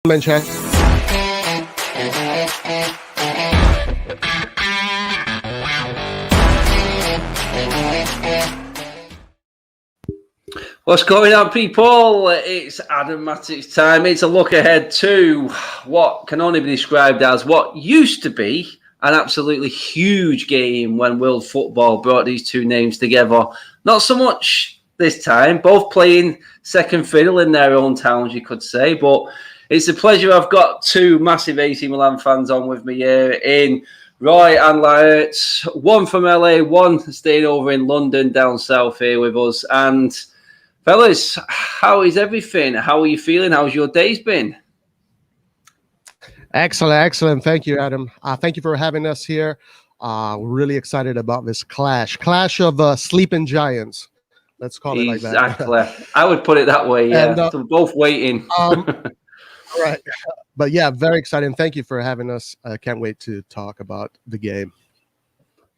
Manchester. What's going on, people? It's Adam Matic time. It's a look ahead to what can only be described as what used to be an absolutely huge game when world football brought these two names together. Not so much this time, both playing second fiddle in their own towns, you could say, but it's a pleasure. I've got two massive AC Milan fans on with me here in Roy and Laert. One from LA, one staying over in London down south here with us. And fellas, how is everything? How are you feeling? How's your days been? Excellent. Thank you, Adam. Thank you for having us here. We're really excited about this clash of sleeping giants. Let's call it like that. Exactly. I would put it that way, yeah. And, so both waiting. Right. But yeah, very exciting. Thank you for having us. I can't wait to talk about the game.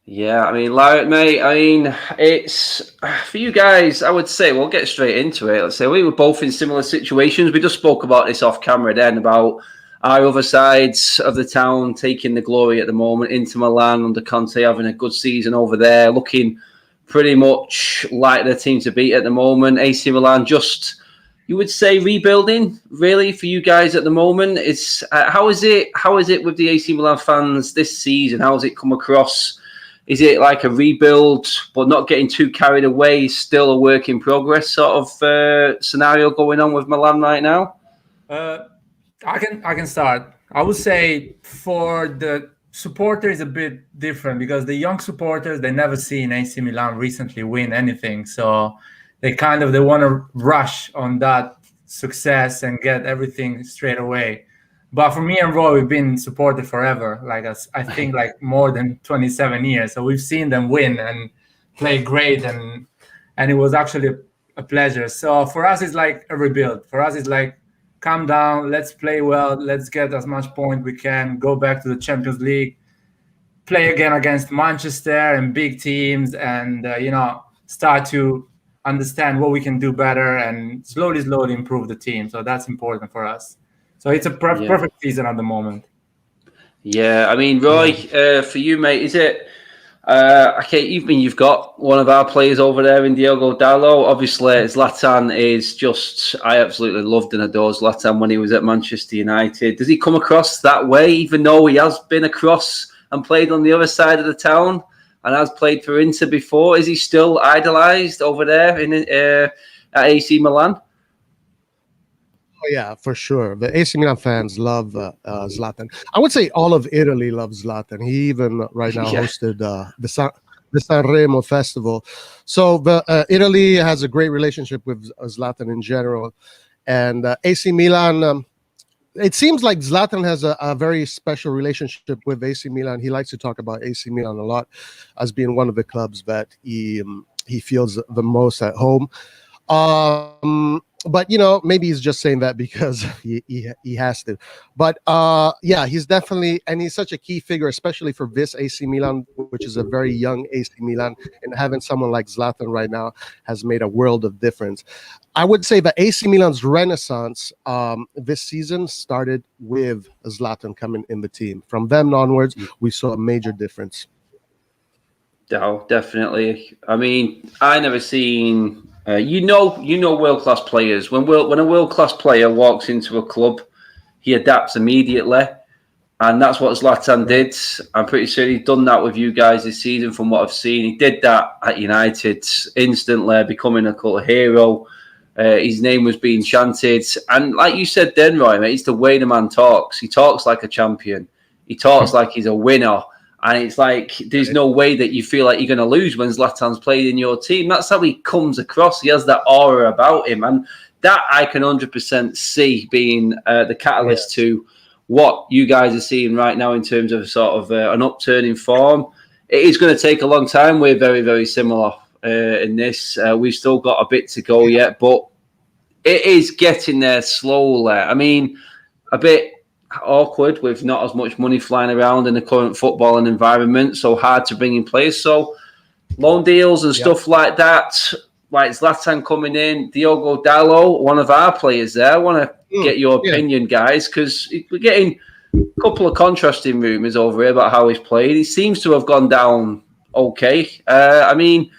Yeah, I mean, Laert, mate, I mean, it's for you guys, I would say, we'll get straight into it. Let's say we were both in similar situations. We just spoke about this off camera then, about our other sides of the town taking the glory at the moment. Inter Milan under Conte having a good season over there, looking pretty much like the team to beat at the moment. AC Milan just, you would say, rebuilding really for you guys at the moment. It's how is it with the AC Milan fans this season? How has it come across? Is it like a rebuild, but not getting too carried away? Still a work in progress sort of scenario going on with Milan right now? I can start. I would say for the supporters a bit different because the young supporters, they never seen AC Milan recently win anything, so they want to rush on that success and get everything straight away. But for me and Roy, we've been supported forever. I think more than 27 years. So we've seen them win and play great, and it was actually a pleasure. So for us, it's like a rebuild. For us, it's like, calm down, let's play well, let's get as much point we can, go back to the Champions League, play again against Manchester and big teams, and start to understand what we can do better and slowly improve the team. So that's important for us. So it's a perfect season at the moment. Yeah, I mean, Roy, for you, mate, is it okay? You've got one of our players over there in Diogo Dalot. Obviously, Zlatan is just, I absolutely loved and adore Zlatan when he was at Manchester United. Does he come across that way, even though he has been across and played on the other side of the town and has played for Inter before? Is he still idolised over there at AC Milan? Oh, yeah, for sure. The AC Milan fans love Zlatan. I would say all of Italy loves Zlatan. He even right now hosted the Sanremo festival. So Italy has a great relationship with Zlatan in general. And AC Milan, it seems like Zlatan has a very special relationship with AC Milan. He likes to talk about AC Milan a lot as being one of the clubs that he feels the most at home. But maybe he's just saying that because he has to. But he's definitely, and he's such a key figure, especially for this AC Milan, which is a very young AC Milan, and having someone like Zlatan right now has made a world of difference. I would say that AC Milan's renaissance this season started with Zlatan coming in the team. From then onwards, we saw a major difference. Oh, definitely. I mean, I never seen. World-class players. When a world-class player walks into a club, he adapts immediately, and that's what Zlatan did. I'm pretty sure he's done that with you guys this season from what I've seen. He did that at United instantly, becoming a cult hero. His name was being chanted, and like you said then, Roy, mate, it's the way the man talks. He talks like a champion. He talks like he's a winner. And it's like, there's no way that you feel like you're going to lose when Zlatan's played in your team. That's how he comes across. He has that aura about him. And that I can 100% see being the catalyst to what you guys are seeing right now in terms of sort of an upturn in form. It is going to take a long time. We're very, very similar in this. We've still got a bit to go yet, but it is getting there slowly. I mean, a bit awkward with not as much money flying around in the current footballing environment, so hard to bring in players. So loan deals and stuff like that, like Zlatan coming in, Diogo Dalot, one of our players there. I want to get your opinion, guys, because we're getting a couple of contrasting rumours over here about how he's played. He seems to have gone down okay. I mean,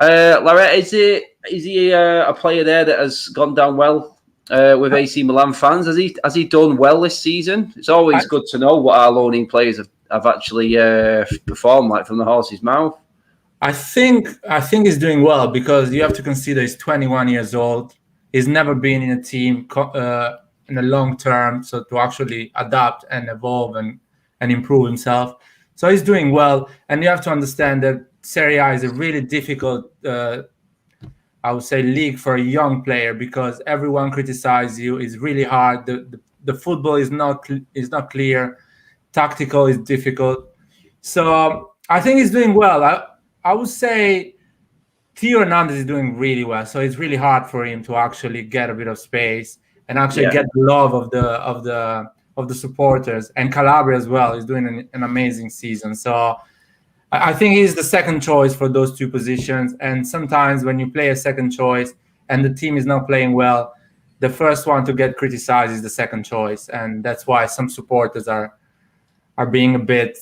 Larette, is he a player there that has gone down well with AC Milan fans? Has he done well this season? It's always good to know what our loaning players have actually performed like from the horse's mouth. I think he's doing well because you have to consider he's 21 years old. He's never been in a team in the long term, so to actually adapt and evolve and improve himself. So he's doing well, and you have to understand that Serie A is a really difficult, I would say, league for a young player because everyone criticizes you. It's really hard. The football is not clear. Tactical is difficult. So I think he's doing well. I would say Theo Hernandez is doing really well. So it's really hard for him to actually get a bit of space and actually get the love of the supporters. And Calabria as well is doing an amazing season. So I think he's the second choice for those two positions. And sometimes when you play a second choice and the team is not playing well, the first one to get criticized is the second choice. And that's why some supporters are being a bit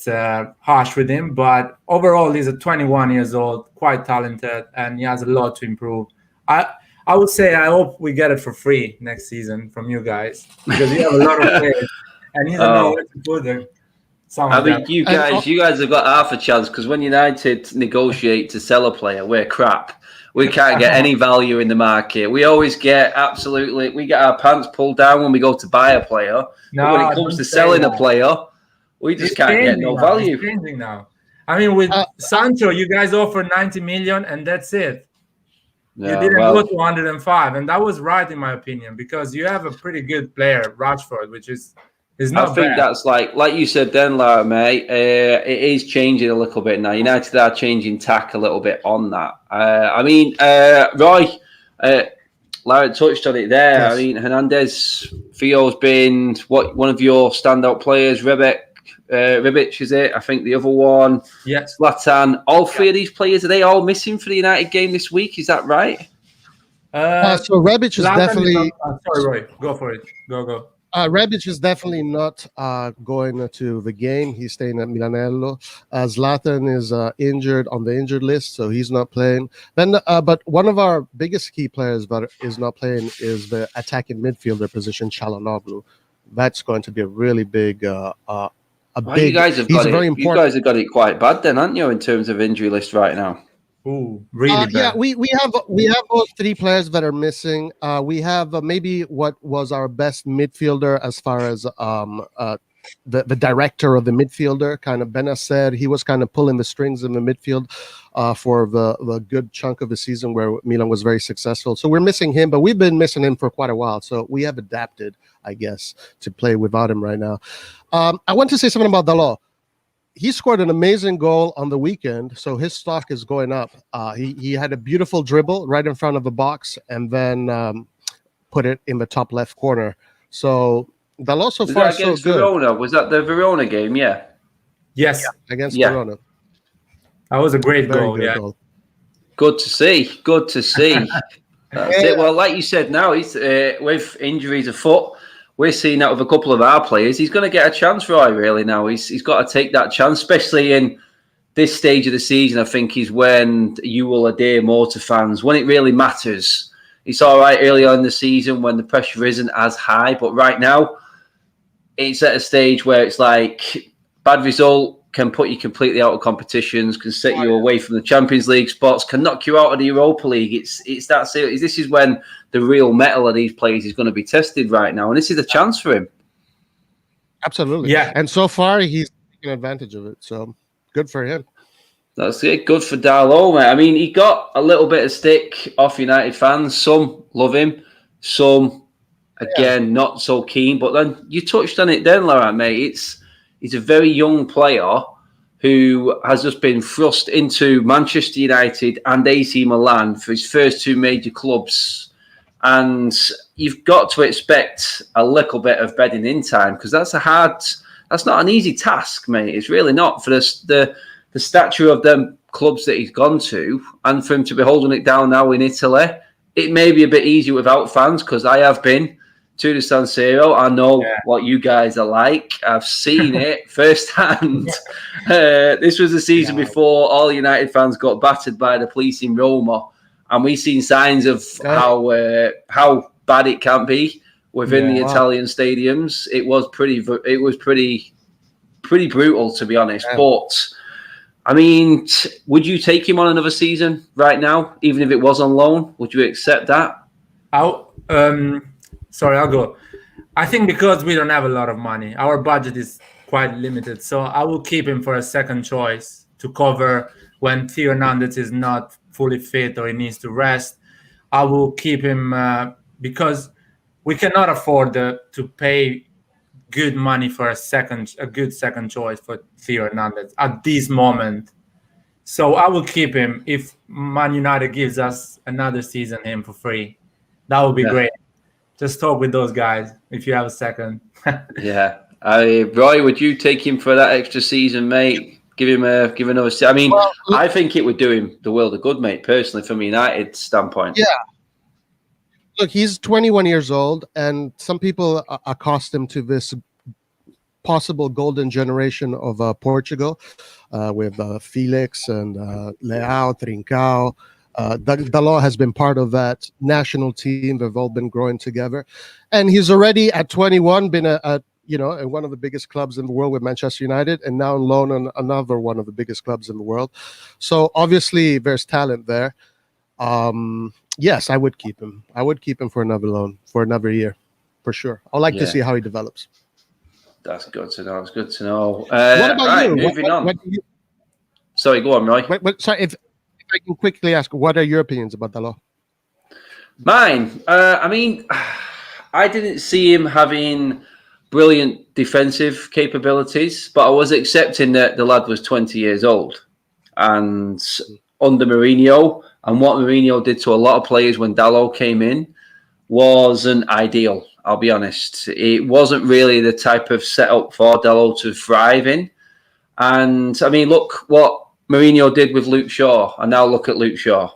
harsh with him. But overall, he's 21 years old, quite talented, and he has a lot to improve. I would say I hope we get it for free next season from you guys because you have a lot of players and he doesn't know where to put them. I mean, you guys have got half a chance because when United negotiate to sell a player, we're crap. We can't get any value in the market. We always get we get our pants pulled down when we go to buy a player. No, but when it comes to selling a player, we just can't get no value. It's changing now. I mean, with Sancho, you guys offered 90 million and that's it. You didn't go to 105, and that was right in my opinion because you have a pretty good player, Rashford, which is not I think bad. that's like you said then, Lara, mate. It is changing a little bit now. United are changing tack a little bit on that. I mean, Roy, Lara touched on it there. Yes. I mean, Hernandez, Theo's been one of your standout players. Ribic, is it? I think the other one. Yes. Zlatan. All three of these players, are they all missing for the United game this week? Is that right? So Rebic is definitely... sorry, Roy. Go for it. Go. Rebic is definitely not going to the game. He's staying at Milanello. Zlatan is injured on the injured list, so he's not playing. Then, but one of our biggest key players that is not playing is the attacking midfielder position, Çalhanoğlu. That's going to be a really big... you guys have got it. You guys have got it quite bad, then, aren't you, in terms of injury list right now? Ooh, really bad. Yeah, we have those three players that are missing. We have maybe what was our best midfielder as far as the director of the midfielder, kind of Benna said. He was kind of pulling the strings in the midfield for the good chunk of the season where Milan was very successful. So we're missing him, but we've been missing him for quite a while. So we have adapted, I guess, to play without him right now. I want to say something about Dalot. He scored an amazing goal on the weekend, so his stock is going up. He had a beautiful dribble right in front of the box and then put it in the top left corner. So Dalot so far so good. Verona? Was that the Verona game? Yeah. Yes. Against Verona. That was a great goal. Goal. Good to see. That's it. Well, like you said, now he's with injuries afoot. We're seeing that with a couple of our players. He's going to get a chance, Roy, really, now. He's got to take that chance, especially in this stage of the season, I think, is when you will adhere more to fans, when it really matters. It's all right early on in the season when the pressure isn't as high, but right now, it's at a stage where it's like bad result can put you completely out of competitions, can set you away from the Champions League spots, can knock you out of the Europa League. It's that serious. This is when the real mettle of these players is going to be tested right now, and this is a chance for him. Absolutely. Yeah. And so far, he's taking advantage of it, so good for him. That's it. Good for Dalot, mate. I mean, he got a little bit of stick off United fans. Some love him, some, again, not so keen. But then you touched on it then, Laurent, mate. He's a very young player who has just been thrust into Manchester United and AC Milan for his first two major clubs. And you've got to expect a little bit of bedding in time because that's not an easy task, mate. It's really not for the stature of them clubs that he's gone to, and for him to be holding it down now in Italy. It may be a bit easier without fans because I have been to the San Siro. I know what you guys are like. I've seen it firsthand. This was the season before all United fans got battered by the police in Roma, and we've seen signs of how bad it can be within the Italian stadiums. It was pretty brutal, to be honest. Yeah. But I mean, would you take him on another season right now, even if it was on loan? Would you accept that? I'll go. I think because we don't have a lot of money, our budget is quite limited. So I will keep him for a second choice to cover when Theo Hernandez is not fully fit or he needs to rest. I will keep him because we cannot afford to pay good money for a good second choice for Theo Hernandez at this moment. So I will keep him if Man United gives us another season him for free. That would be great. Just talk with those guys if you have a second. Roy, would you take him for that extra season, mate? Give another. I mean, I think it would do him the world of good, mate. Personally, from a United standpoint. Yeah. Look, he's 21 years old, and some people accost him to this possible golden generation of Portugal with Felix and Leao, Trincao. Dalot has been part of that national team. They've all been growing together, and he's already at 21 been in one of the biggest clubs in the world with Manchester United, and now on loan on another one of the biggest clubs in the world. So obviously there's talent there. Yes, I would keep him. I would keep him for another loan for another year, for sure. I'd like to see how he develops. That's good to know. It's good to know. What about you? Moving on. Sorry, go on, Roy. Sorry, if I can quickly ask, what are your opinions about Dalot? Mine. I mean, I didn't see him having brilliant defensive capabilities, but I was accepting that the lad was 20 years old. And under Mourinho, and what Mourinho did to a lot of players when Dalot came in wasn't ideal, I'll be honest. It wasn't really the type of setup for Dalot to thrive in. And, I mean, look what Mourinho did with Luke Shaw, and now look at Luke Shaw.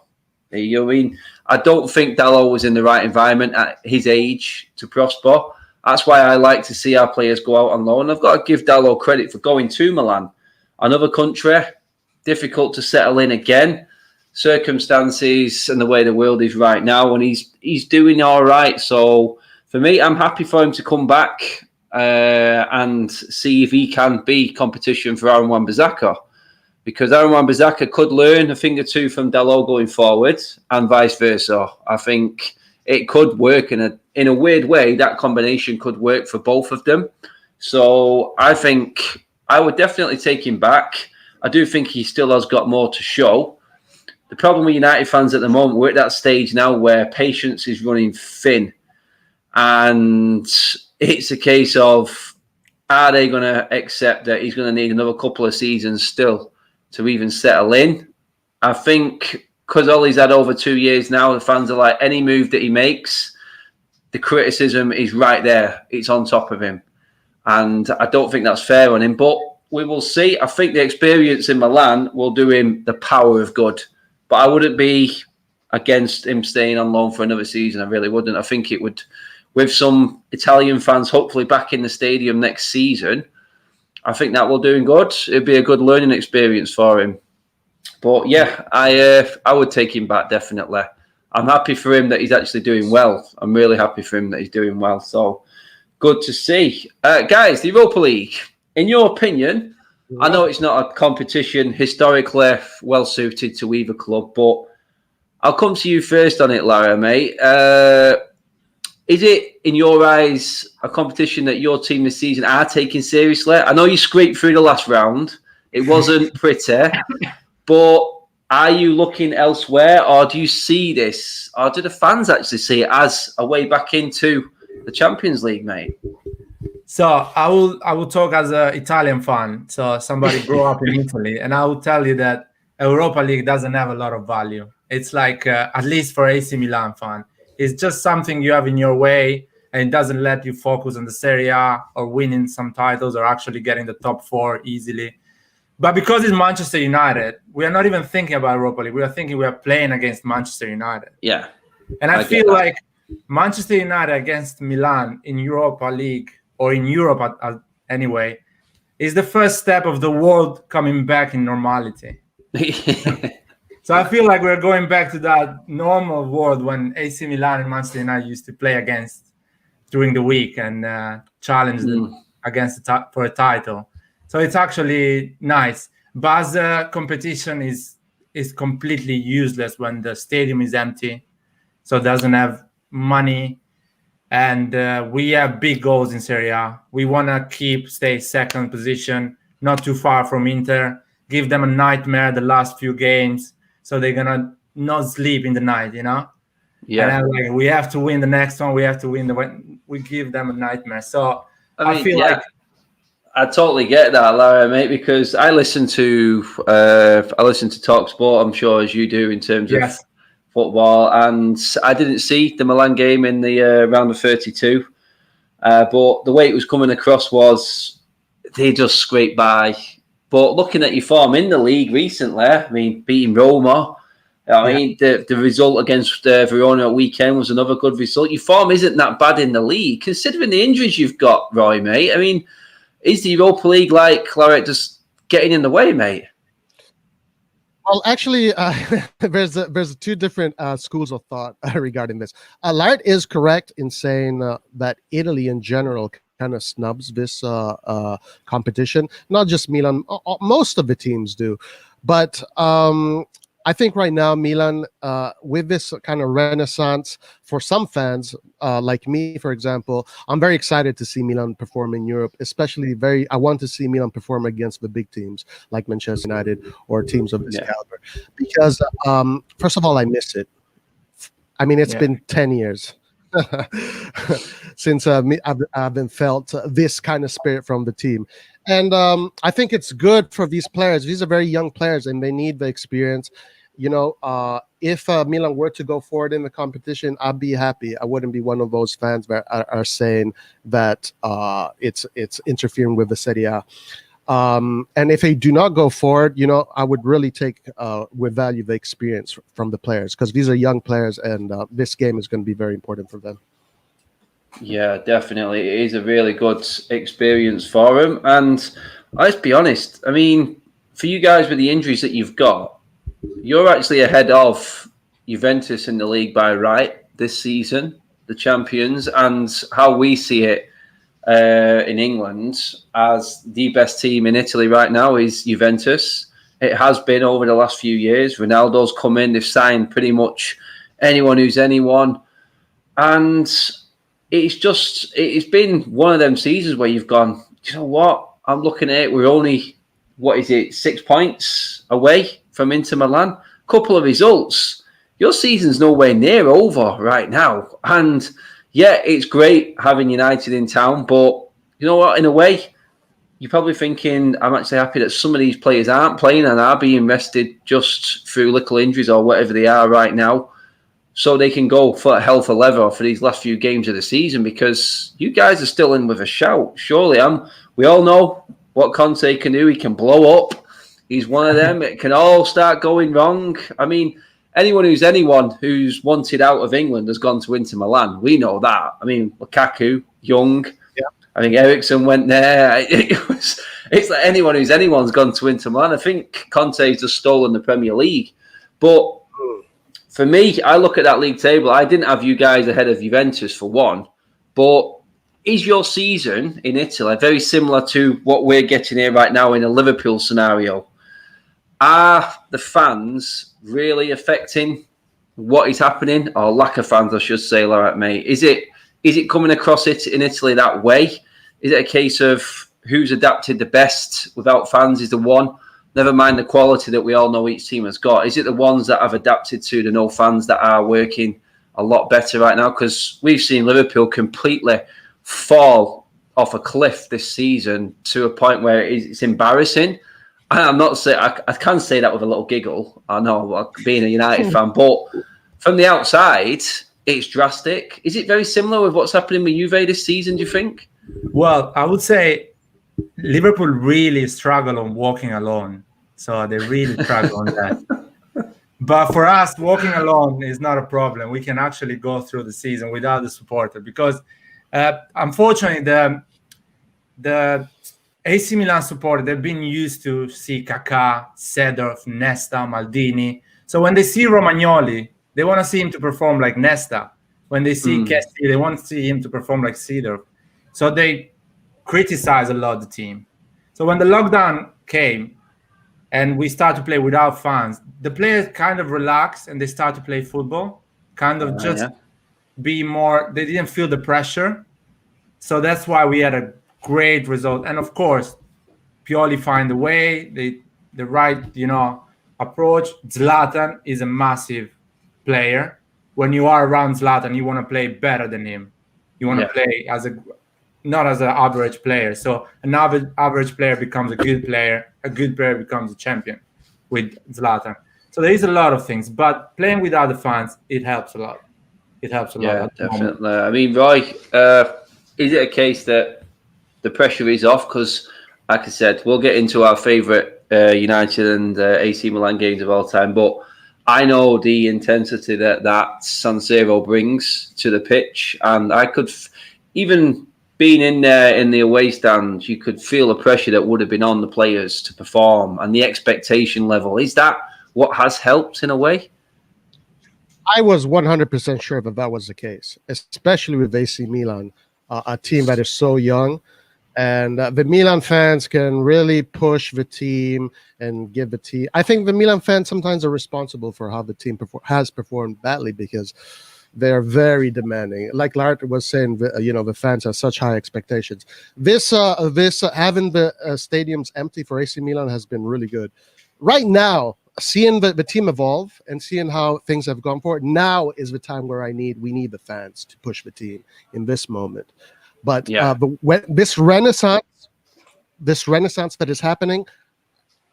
You know what I mean? I don't think Dalot was in the right environment at his age to prosper. That's why I like to see our players go out on loan. I've got to give Dalot credit for going to Milan. Another country, difficult to settle in again. Circumstances and the way the world is right now, and he's doing all right. So for me, I'm happy for him to come back and see if he can be competition for Aaron Wan-Bissaka, because Aaron Wan-Bissaka could learn a thing or two from Dalot going forward, and vice versa. I think it could work in a weird way. That combination could work for both of them. So I think I would definitely take him back. I do think he still has got more to show. The problem with United fans at the moment, we're at that stage now where patience is running thin. And it's a case of, are they going to accept that he's going to need another couple of seasons still to even settle in? I think because Ollie's had over 2 years now, the fans are like, any move that he makes, the criticism is right there. It's on top of him. And I don't think that's fair on him. But we will see. I think the experience in Milan will do him the power of good. But I wouldn't be against him staying on loan for another season. I really wouldn't. I think it would, with some Italian fans hopefully back in the stadium next season, I think that will do him good. It'd be a good learning experience for him. But yeah, I would take him back, definitely. I'm happy for him that he's actually doing well. I'm really happy for him that he's doing well. So good to see. Guys, the Europa League, in your opinion, I know it's not a competition historically well suited to either club, but I'll come to you first on it, Lara, mate. Is it, in your eyes, a competition that your team this season are taking seriously? I know you scraped through the last round. It wasn't pretty, but are you looking elsewhere, or do you see this, or do the fans actually see it as a way back into the Champions League, mate? So I will talk as an Italian fan. So somebody grew up in Italy, and I will tell you that Europa League doesn't have a lot of value. It's like, at least for AC Milan fan, it's just something you have in your way, and it doesn't let you focus on the Serie A or winning some titles or actually getting the top 4 easily. But because it's Manchester United, we are not even thinking about Europa League. We are thinking we are playing against Manchester United. Yeah. And I feel like Manchester United against Milan in Europa League, or in Europe anyway, is the first step of the world coming back in normality. So I feel like we're going back to that normal world when AC Milan and Manchester United used to play against during the week and challenge them against for a title. So it's actually nice. But as a competition is completely useless when the stadium is empty, so it doesn't have money, and we have big goals in Serie A. We want to stay second position, not too far from Inter, give them a nightmare the last few games, so they're gonna not sleep in the night, you know. Yeah. And like, we have to win the next one. We have to win we give them a nightmare. So I feel like I totally get that, Lara, mate, because I listen to TalkSport, I'm sure, as you do, in terms of football, and I didn't see the Milan game in the round of 32, but the way it was coming across was they just scraped by. But looking at your form in the league recently, I mean, beating Roma, I mean, the result against Verona at weekend was another good result. Your form isn't that bad in the league, considering the injuries you've got, Roy, mate. I mean, is the Europa League, like, Claret, just getting in the way, mate? Well, actually, there's two different schools of thought regarding this. Lart is correct in saying that Italy in general kind of snubs this competition. Not just Milan, most of the teams do. But I think right now Milan, with this kind of renaissance for some fans, like me, for example, I'm very excited to see Milan perform in Europe, especially I want to see Milan perform against the big teams like Manchester United or teams of this caliber. Because, first of all, I miss it. I mean, it's been 10 years since I've been felt this kind of spirit from the team. And I think it's good for these players. These are very young players, and they need the experience. You know, if Milan were to go forward in the competition, I'd be happy. I wouldn't be one of those fans that are saying that it's interfering with the Serie A. And if they do not go forward, you know, I would really take with value the experience from the players, because these are young players, and this game is going to be very important for them. Yeah, definitely. It is a really good experience for them. And let's be honest, I mean, for you guys with the injuries that you've got, you're actually ahead of Juventus in the league by right this season, the champions, and how we see it in England as the best team in Italy right now is Juventus. It has been over the last few years. Ronaldo's come in, they've signed pretty much anyone who's anyone. And it's been one of them seasons where you've gone, you know what? I'm looking at it, we're only, 6 points away from Inter Milan? Couple of results. Your season's nowhere near over right now. And yeah, it's great having United in town, but you know what? In a way, you're probably thinking, I'm actually happy that some of these players aren't playing and are being rested just through little injuries or whatever they are right now, so they can go for hell for leather for these last few games of the season, because you guys are still in with a shout. Surely, we all know what Conte can do. He can blow up. He's one of them. It can all start going wrong. I mean, anyone who's wanted out of England has gone to Inter Milan. We know that. I mean, Lukaku, Young. Yeah. I think Eriksen went there. It's like anyone's gone to Inter Milan. I think Conte's just stolen the Premier League. But for me, I look at that league table. I didn't have you guys ahead of Juventus for one. But is your season in Italy very similar to what we're getting here right now in a Liverpool scenario? Are the fans really affecting what is happening, or lack of fans, I should say, like, mate? Is it coming across it in Italy that way? Is it a case of who's adapted the best without fans is the one? Never mind the quality that we all know each team has got. Is it the ones that have adapted to the no fans that are working a lot better right now? Because we've seen Liverpool completely fall off a cliff this season to a point where it's embarrassing. I'm not saying I can say that with a little giggle. I know, being a United fan, but from the outside, it's drastic. Is it very similar with what's happening with Juve this season, do you think? Well, I would say Liverpool really struggle on walking alone. So they really struggle on that. But for us, walking alone is not a problem. We can actually go through the season without the supporter because, unfortunately, the AC Milan supporter, they've been used to see Kaká, Seedorf, Nesta, Maldini. So when they see Romagnoli, they want to see him to perform like Nesta. When they see Kessie, they want to see him to perform like Seedorf. So they criticize a lot the team. So when the lockdown came and we start to play without fans, the players kind of relax and they start to play football, kind of be more, they didn't feel the pressure. So that's why we had a great result. And of course, Pioli find a way, the right, approach. Zlatan is a massive player. When you are around Zlatan, you want to play better than him. You want to play not as an average player. So an average player becomes a good player becomes a champion with Zlatan. So there is a lot of things, but playing without the fans, it helps a lot. It helps a lot. Yeah, definitely. I mean, Roy, is it a case that the pressure is off? Because, like I said, we'll get into our favourite United and AC Milan games of all time, but I know the intensity that San Siro brings to the pitch, and I could even being in there in the away stand, you could feel the pressure that would have been on the players to perform and the expectation level. Is that what has helped in a way? I was 100% sure that was the case, especially with AC Milan, a team that is so young. And the Milan fans can really push the team and give the team. I think the Milan fans sometimes are responsible for how the team has performed badly because they're very demanding. Like Lart was saying, the fans have such high expectations. This having the stadiums empty for AC Milan has been really good. Right now, seeing the team evolve and seeing how things have gone forward, now is the time where we need the fans to push the team in this moment. But when this renaissance that is happening,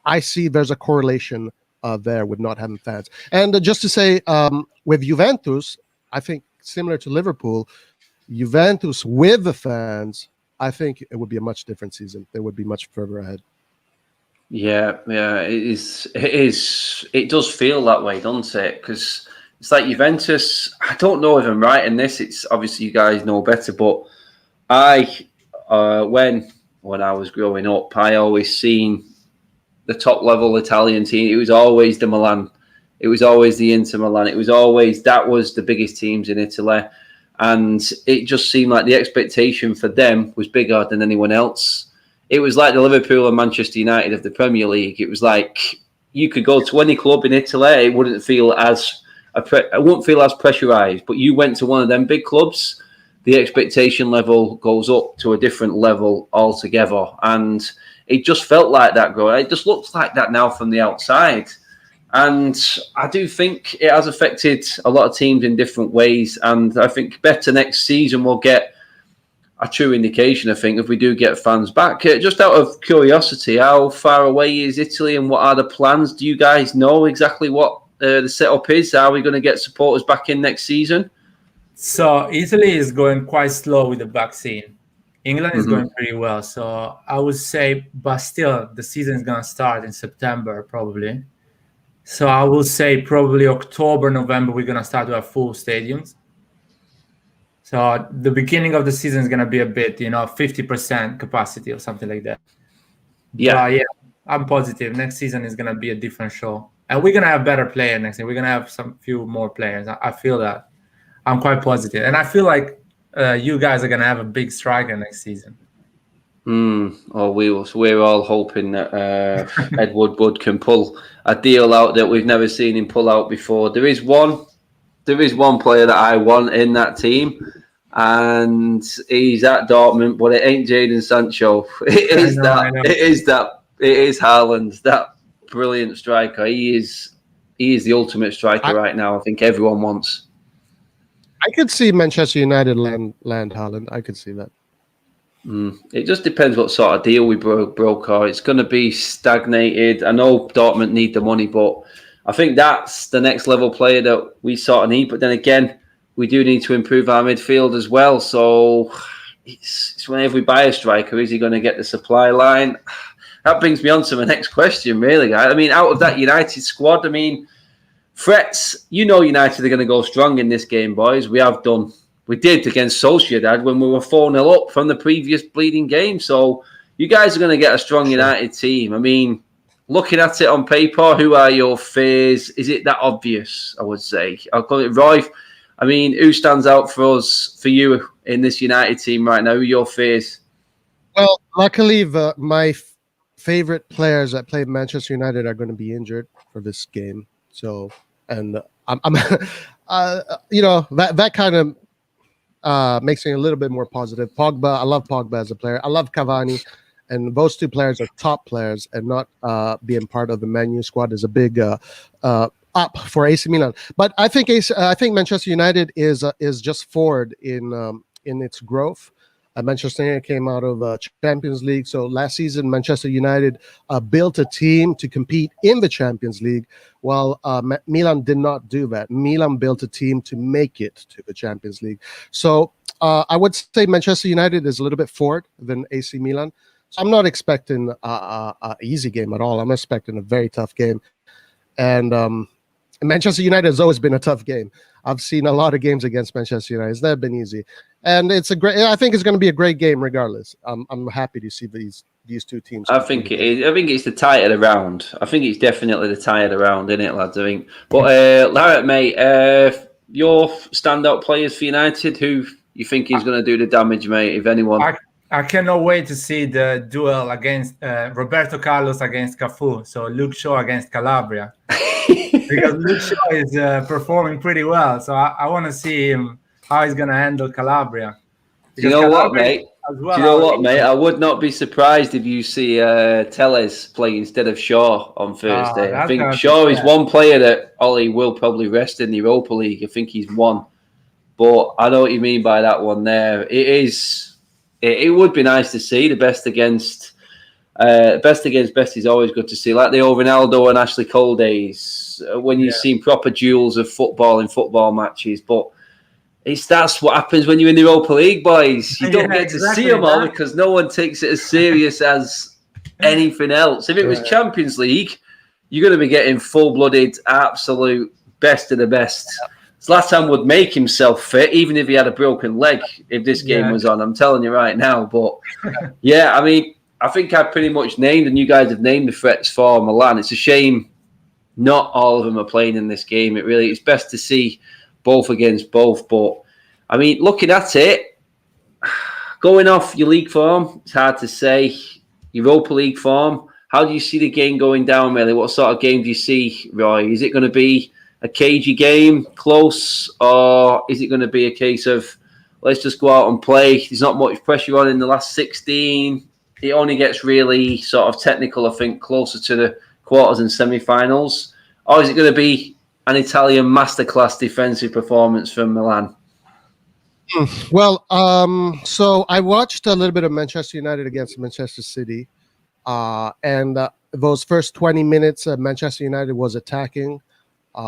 I see there's a correlation there with not having fans. And just to say, with Juventus, I think similar to Liverpool, Juventus with the fans, I think it would be a much different season. They would be much further ahead. Yeah, it is. It does feel that way, doesn't it? Because it's like Juventus. I don't know if I'm right in this. It's obviously you guys know better, but when I was growing up, I always seen the top level Italian team. It was always the Milan. It was always the Inter Milan. It was always that was the biggest teams in Italy, and it just seemed like the expectation for them was bigger than anyone else. It was like the Liverpool and Manchester United of the Premier League. It was like you could go to any club in Italy, it wouldn't feel as pressurized. But you went to one of them big clubs, the expectation level goes up to a different level altogether, and it just felt like that growing. It just looks like that now from the outside. And I do think it has affected a lot of teams in different ways. And I think better next season we'll get a true indication, I think, if we do get fans back. Just out of curiosity, how far away is Italy and what are the plans? Do you guys know exactly what the setup is? Are we going to get supporters back in next season? So Italy is going quite slow with the vaccine. England is going pretty well. So I would say, but still, the season is going to start in September probably. So I will say probably October, November, we're going to start to have full stadiums. So the beginning of the season is going to be a bit, 50% capacity or something like that. Yeah. But yeah, I'm positive. Next season is going to be a different show. And we're going to have better players next year. We're going to have few more players. I feel that. I'm quite positive. And I feel like you guys are going to have a big striker next season. We're all hoping that Ed Woodward can pull a deal out that we've never seen him pull out before. There is one player that I want in that team, and he's at Dortmund, but it ain't Jadon Sancho. It is Haaland, that brilliant striker. He is the ultimate striker right now. I think everyone wants. I could see Manchester United land Haaland. I could see that. It just depends what sort of deal we broker. It's going to be stagnated. I know Dortmund need the money, but I think that's the next level player that we sort of need. But then again, we do need to improve our midfield as well. So it's whenever we buy a striker, is he going to get the supply line? That brings me on to my next question, really, guys. I mean, out of that United squad, I mean, Threats, United are going to go strong in this game, boys. We did against Sociedad when we were 4-0 up from the previous bleeding game. So you guys are going to get a strong United team. I mean, looking at it on paper, who are your fears? Is it that obvious? I would say. I'll call it Roy. I mean, who stands out for you in this United team right now? Who are your fears? Well, luckily, my favorite players that played Manchester United are going to be injured for this game. So, and I'm that kind of makes me a little bit more positive. Pogba, I love Pogba as a player. I love Cavani, and those two players are top players, and not being part of the Man U squad is a big up for AC Milan. But I think Manchester United is just forward in its growth. Manchester United came out of Champions League. So last season, Manchester United built a team to compete in the Champions League, while Milan did not do that. Milan built a team to make it to the Champions League. So I would say Manchester United is a little bit forward than AC Milan. So I'm not expecting an easy game at all. I'm expecting a very tough game. And Manchester United has always been a tough game. I've seen a lot of games against Manchester United. It's never been easy. And I think it's going to be a great game regardless. I'm happy to see these two teams. I think it is. I think it's the tie of the round. I think it's definitely the tie of the round, isn't it, lads? I think. But Larry, mate, your standout players for United, who you think is going to do the damage, mate, if anyone? I cannot wait to see the duel against Roberto Carlos against Cafu. So Luke Shaw against Calabria. Because Luke Shaw is performing pretty well. So I want to see him, how he's going to handle Calabria. Do you know what, mate? I would not be surprised if you see Telles play instead of Shaw on Thursday. I think Shaw is one player that Ollie will probably rest in the Europa League. I think he's one. But I know what you mean by that one there. It would be nice to see the best against best is always good to see. Like the old Ronaldo and Ashley Cole days, when you've seen proper duels of football in football matches. But that's what happens when you're in the Europa League, boys. You don't get to see them all because no one takes it as serious as anything else. If it was Champions League, you're going to be getting full-blooded, absolute best of the best. Zlatan would make himself fit, even if he had a broken leg, if this game was on. I'm telling you right now. But, I mean, I think I pretty much named, and you guys have named the threats for Milan. It's a shame not all of them are playing in this game. It's best to see both against both. But, I mean, looking at it, going off your league form, it's hard to say. Europa League form, how do you see the game going down, really? What sort of game do you see, Roy? Is it going to be a cagey game, close, or is it going to be a case of let's just go out and play? There's not much pressure on in the last 16. It only gets really sort of technical, I think, closer to the quarters and semi-finals. Or is it going to be an Italian masterclass defensive performance from Milan? Well, so I watched a little bit of Manchester United against Manchester City. And those first 20 minutes, Manchester United was attacking.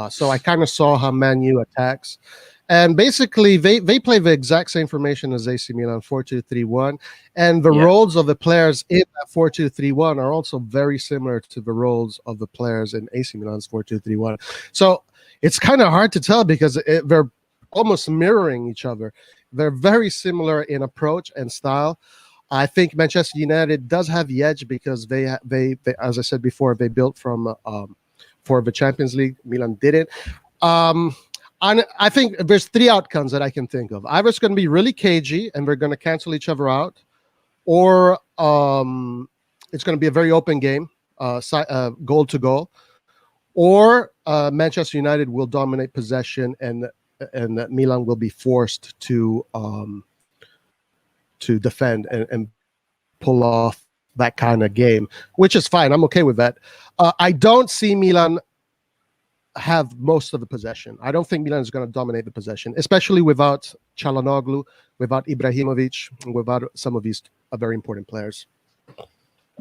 So I kind of saw how Man U attacks. And basically, they play the exact same formation as AC Milan, 4-2-3-1. And the roles of the players in that 4-2-3-1 are also very similar to the roles of the players in AC Milan's 4-2-3-1. So it's kind of hard to tell because they're almost mirroring each other. They're very similar in approach and style. I think Manchester United does have the edge because they as I said before, they built from for the Champions League. Milan didn't. I think there's three outcomes that I can think of. Either it's going to be really cagey and we're going to cancel each other out, or it's going to be a very open game, goal to goal, or Manchester United will dominate possession and Milan will be forced to defend and pull off that kind of game, which is fine. I'm okay with that. I don't see Milan have most of the possession. I don't think Milan is going to dominate the possession, especially without Çalhanoğlu, without Ibrahimovic, without some of these very important players.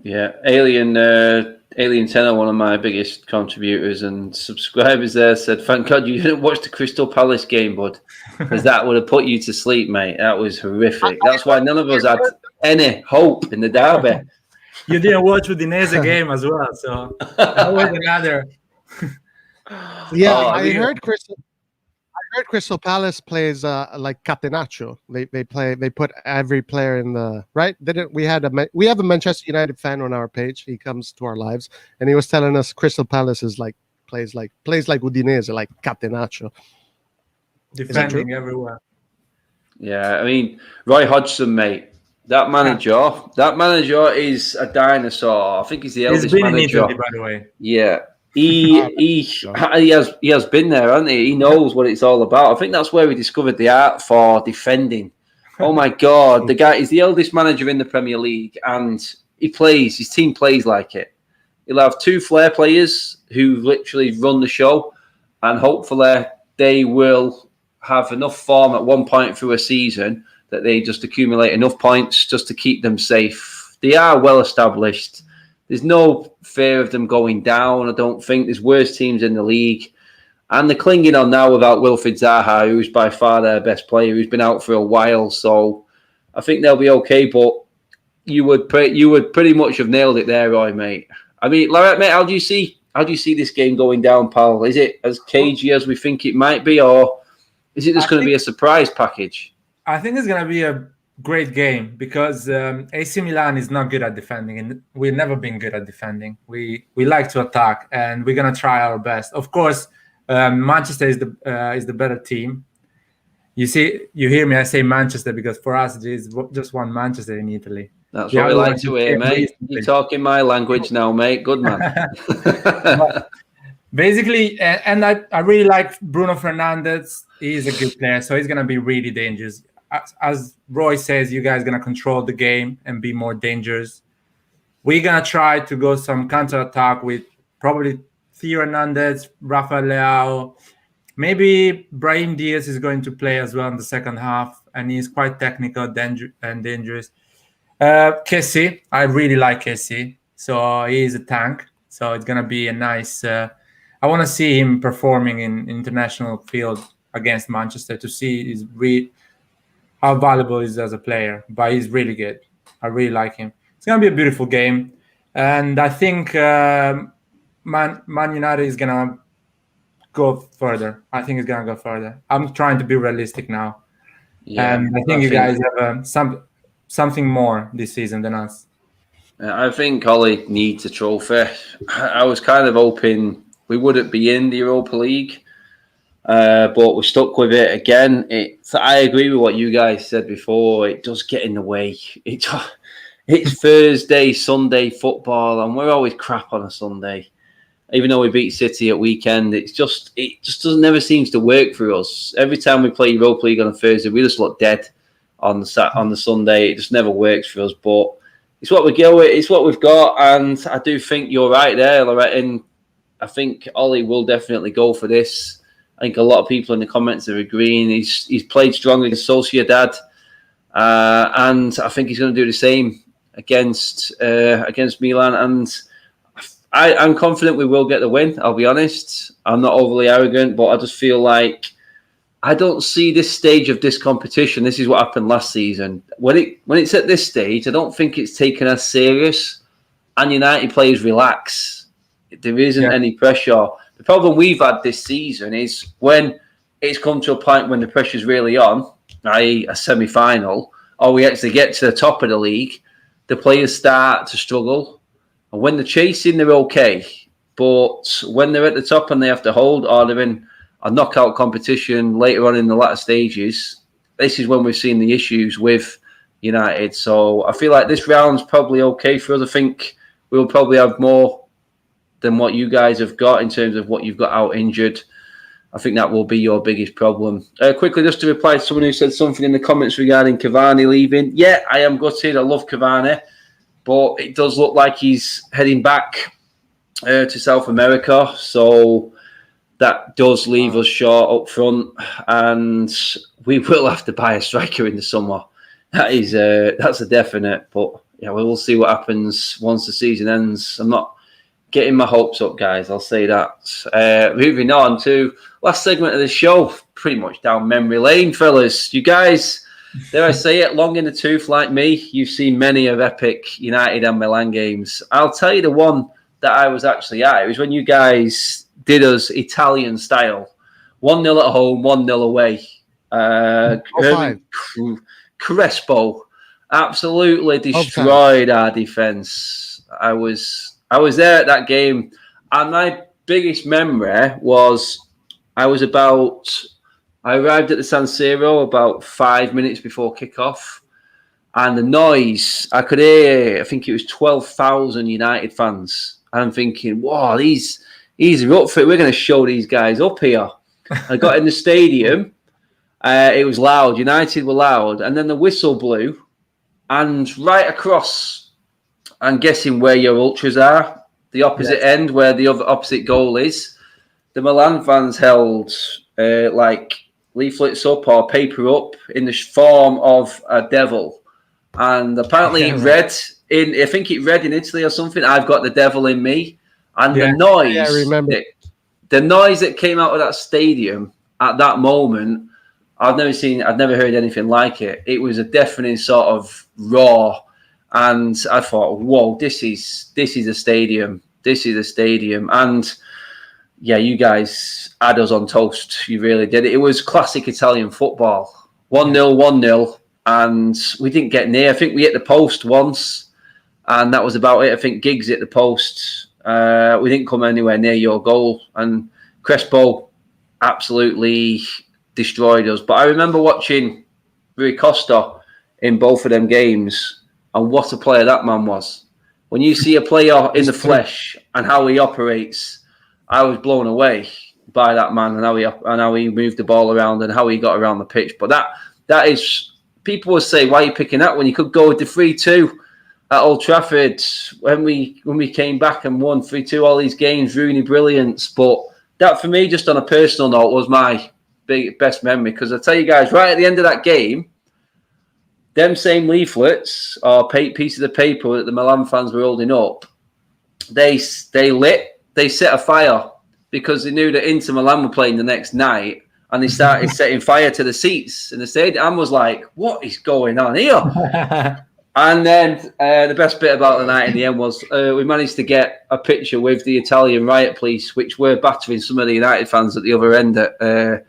Yeah, Alien 10, one of my biggest contributors and subscribers there, said, "Thank God you didn't watch the Crystal Palace game, bud, because that would have put you to sleep, mate. That was horrific. That's why none of us had any hope in the derby." You didn't watch Udinese game as well, so that was another. Yeah, Oh, I heard Crystal Palace plays like catenaccio. They put every player in the right. Didn't we had we have a Manchester United fan on our page. He comes to our lives and he was telling us Crystal Palace is like plays like Udinese, like catenaccio. Defending everywhere. Yeah, I mean, Roy Hodgson, mate. That manager is a dinosaur. I think he's the He's eldest been in manager. Italy, by the way. Yeah, he has been there, hasn't he? He knows what it's all about. I think that's where he discovered the art for defending. Oh my God, the guy is the eldest manager in the Premier League, and his team plays like it. He'll have 2 flair players who literally run the show, and hopefully they will have enough form at one point through a season that they just accumulate enough points just to keep them safe. They are well established. There's no fear of them going down. I don't think there's worse teams in the league. And they're clinging on now without Wilfried Zaha, who's by far their best player, who's been out for a while. So I think they'll be okay. But you would pretty much have nailed it there, Roy, mate. I mean, Lorette, mate, how do you see this game going down, pal? Is it as cagey as we think it might be, or is it just going to be a surprise package? I think it's going to be a great game because AC Milan is not good at defending, and we've never been good at defending. We like to attack, and we're going to try our best. Of course, Manchester is the better team. You hear me? I say Manchester because for us there's just one Manchester in Italy. That's what we like to hear, mate. You're talking my language now, mate. Good man. Basically, and I really like Bruno Fernandes. He's a good player, so he's going to be really dangerous. As Roy says, you guys are going to control the game and be more dangerous. We're going to try to go some counter-attack with probably Theo Hernandez, Rafael Leao. Maybe Brahim Diaz is going to play as well in the second half, and he's quite technical and dangerous. Kessie, I really like Kessie. So he's a tank. So it's going to be a nice... I want to see him performing in international field against Manchester to see how valuable he is as a player. But he's really good. I really like him. It's going to be a beautiful game. And I think Man United is going to go further. I think it's going to go further. I'm trying to be realistic now. Yeah, and I think you guys have something more this season than us. I think Ollie needs a trophy. I was kind of hoping we wouldn't be in the Europa League, but we're stuck with it again. I agree with what you guys said before. It does get in the way. It's Thursday, Sunday football, and we're always crap on a Sunday. Even though we beat City at weekend, it just never seems to work for us. Every time we play Europa League on a Thursday, we just look dead on the Sunday. It just never works for us. But it's what we go with. It's what we've got, and I do think you're right there, Lorette. And I think Ollie will definitely go for this. I think a lot of people in the comments are agreeing. He's played strong against Sociedad, and I think he's going to do the same against Milan. And I'm confident we will get the win. I'll be honest. I'm not overly arrogant, but I just feel like I don't see this stage of this competition. This is what happened last season. When it's at this stage, I don't think it's taken as serious. And United players relax. There isn't any pressure. The problem we've had this season is when it's come to a point when the pressure's really on, i.e. a semi-final, or we actually get to the top of the league, the players start to struggle. And when they're chasing, they're okay. But when they're at the top and they have to hold, or they're in a knockout competition later on in the latter stages, this is when we've seen the issues with United. So I feel like this round's probably okay for us. I think we'll probably have more than what you guys have got in terms of what you've got out injured. I think that will be your biggest problem. Quickly, just to reply to someone who said something in the comments regarding Cavani leaving. Yeah, I am gutted. I love Cavani. But it does look like he's heading back to South America. So that does leave us short up front. And we will have to buy a striker in the summer. That's a definite. But yeah, we'll see what happens once the season ends. I'm not getting my hopes up, guys. I'll say that. Moving on to last segment of the show. Pretty much down memory lane, fellas. You guys, dare I say it, long in the tooth like me, you've seen many of epic United and Milan games. I'll tell you the one that I was actually at. It was when you guys did us Italian style. 1-0 at home, 1-0 away. Crespo absolutely destroyed our defense. I was there at that game, and my biggest memory was I arrived at the San Siro about 5 minutes before kickoff, and the noise I could hear, I think it was 12,000 United fans. I'm thinking, wow, these are up for it. We're going to show these guys up here. I got in the stadium. It was loud. United were loud. And then the whistle blew. And right across, I'm guessing where your ultras are, the opposite end where the other opposite goal is, the Milan fans held like leaflets up or paper up in the form of a devil. And apparently it read I think it read in Italy or something, I've got the devil in me. And the noise, I remember. The noise that came out of that stadium at that moment, I've never heard anything like it. It was a deafening sort of roar. And I thought, whoa, this is a stadium. This is a stadium. And yeah, you guys had us on toast. You really did. It was classic Italian football. 1-0, 1-0. And we didn't get near. I think we hit the post once. And that was about it. I think Giggs hit the post. We didn't come anywhere near your goal. And Crespo absolutely destroyed us. But I remember watching Rui Costa in both of them games. And what a player that man was. When you see a player in the flesh and how he operates, I was blown away by that man and how he moved the ball around and how he got around the pitch. But that is, people will say, why are you picking that when you could go with the 3-2 at Old Trafford when we came back and won 3-2 all these games, Rooney brilliance. But that for me, just on a personal note, was my best memory, because I tell you guys, right at the end of that game, them same leaflets or pieces of paper that the Milan fans were holding up, they set a fire because they knew that Inter Milan were playing the next night, and they started setting fire to the seats in the stadium. I was like, what is going on here? And then the best bit about the night in the end was we managed to get a picture with the Italian riot police, which were battering some of the United fans at the other end at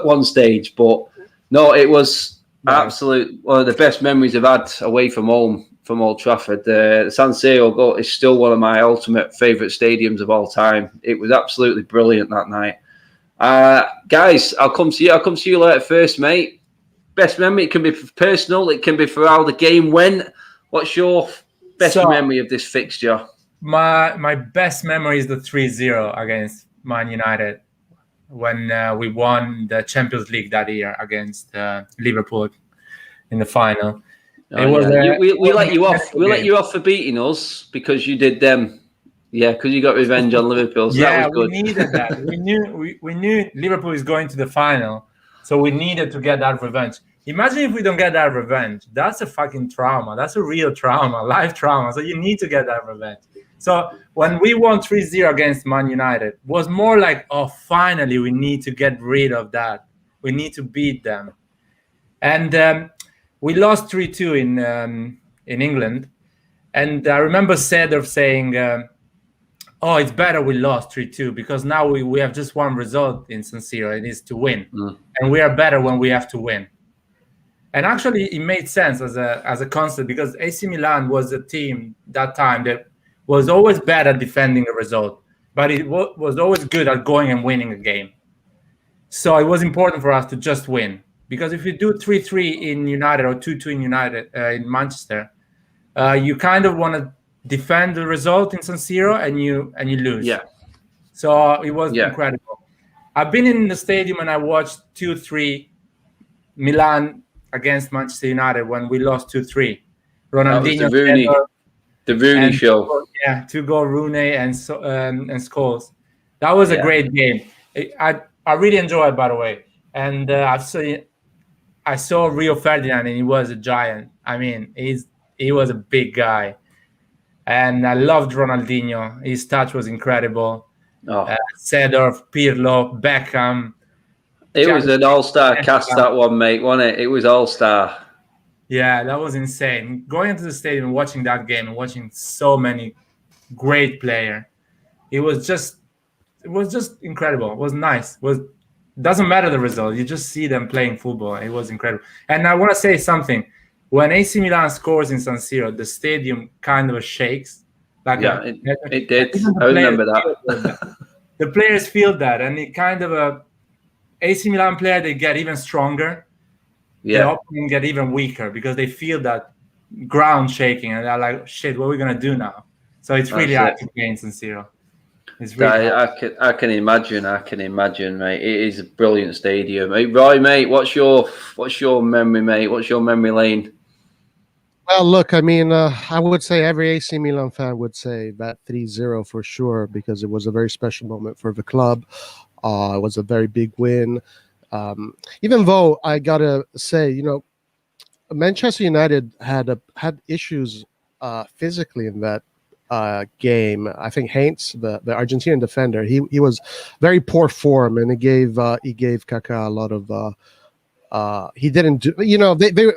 one stage. But no, it was absolute one of the best memories I've had away from home, from Old Trafford. The San Siro goal is still one of my ultimate favourite stadiums of all time. It was absolutely brilliant that night. Guys, I'll come to you later first, mate. Best memory, it can be personal, it can be for how the game went. What's your best memory of this fixture? My best memory is the 3-0 against Man United when we won the Champions League that year against Liverpool in the final. We let you off. We let you off for beating us because you did them. Yeah, because you got revenge on Liverpool. So that was good. We needed that. we knew Liverpool is going to the final, so we needed to get that revenge. Imagine if we don't get that revenge. That's a fucking trauma. That's a real trauma, life trauma. So you need to get that revenge. So when we won 3-0 against Man United, was more like, oh, finally we need to get rid of that. We need to beat them. And we lost 3-2 in England. And I remember Cedar saying, oh, it's better we lost 3-2 because now we have just one result in San Siro. It is to win. And we are better when we have to win. And actually, it made sense as a concept because AC Milan was a team that time that was always bad at defending a result, but it was always good at going and winning a game. So it was important for us to just win, because if you do 3-3 in United or 2-2 in United in Manchester, you kind of want to defend the result in San Siro and you lose. Yeah. So it was incredible. I've been in the stadium and I watched 2-3 Milan against Manchester United when we lost 2-3. Ronaldinho, the Rooney show. 2-goal Rooney and Scholes. That was a great game. I really enjoyed it, by the way. And I saw Rio Ferdinand, and he was a giant. I mean, he was a big guy. And I loved Ronaldinho. His touch was incredible. Seedorf, Pirlo, Beckham. It was an all-star cast, that one, mate, wasn't it? It was all-star. Yeah, that was insane. Going into the stadium and watching that game and watching so many great players, it was just was just incredible. It was nice. Doesn't matter the result. You just see them playing football. It was incredible. And I want to say something. When AC Milan scores in San Siro, the stadium kind of shakes. Like it did. I remember that. The players feel that, and it kind of AC Milan player, they get even stronger. The opponent get even weaker because they feel that ground shaking, and they're like, "Shit, what are we gonna do now?" So it's really hard to play in San Siro. It's really I can imagine. I can imagine, mate. It is a brilliant stadium. Hey, Roy, mate, what's your memory, mate? What's your memory lane? Well, look, I mean, I would say every AC Milan fan would say that 3-0 for sure, because it was a very special moment for the club. It was a very big win. Even though I gotta say, you know, Manchester United had issues physically in that game. I think Heinz, the Argentinian defender, he was very poor form, and he gave Kaká a lot of. He didn't do, you know,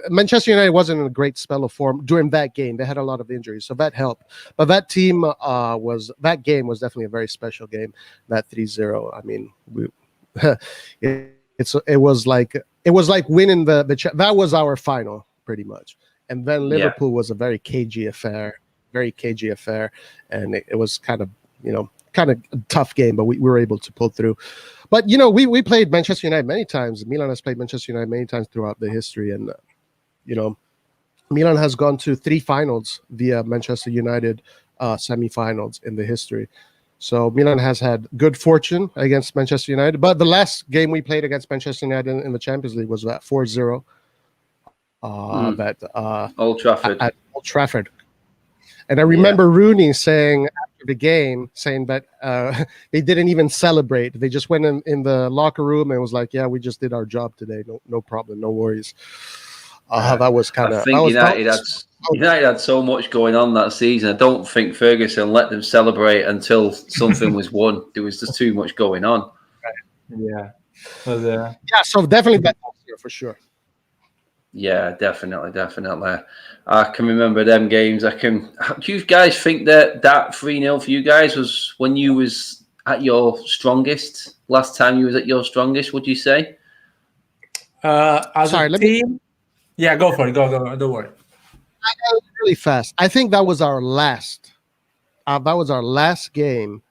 Manchester United wasn't in a great spell of form during that game. They had a lot of injuries, so that helped. But that game was definitely a very special game. That 3-0. I mean, it was like winning that was our final pretty much. And then Liverpool was a very cagey affair, and it was kind of a tough game, but we were able to pull through. But, you know, we played Manchester United many times. Milan has played Manchester United many times throughout the history. And, you know, Milan has gone to 3 finals via Manchester United semifinals in the history. So Milan has had good fortune against Manchester United. But the last game we played against Manchester United in the Champions League was that 4-0 Old Trafford. At Old Trafford. And I remember Rooney saying after the game, that they didn't even celebrate. They just went in the locker room and was like, "Yeah, we just did our job today. No problem, no worries." That was kind of. I think United had so much going on that season. I don't think Ferguson let them celebrate until something was won. There was just too much going on. Yeah. So definitely that year for sure. Yeah, definitely. I can remember them games. Do you guys think that 3-0 for you guys was when you was at your strongest? Last time you was at your strongest, would you say? As a team? Yeah, go for it. Go. Don't worry. Really fast. I think that was our last. That was our last game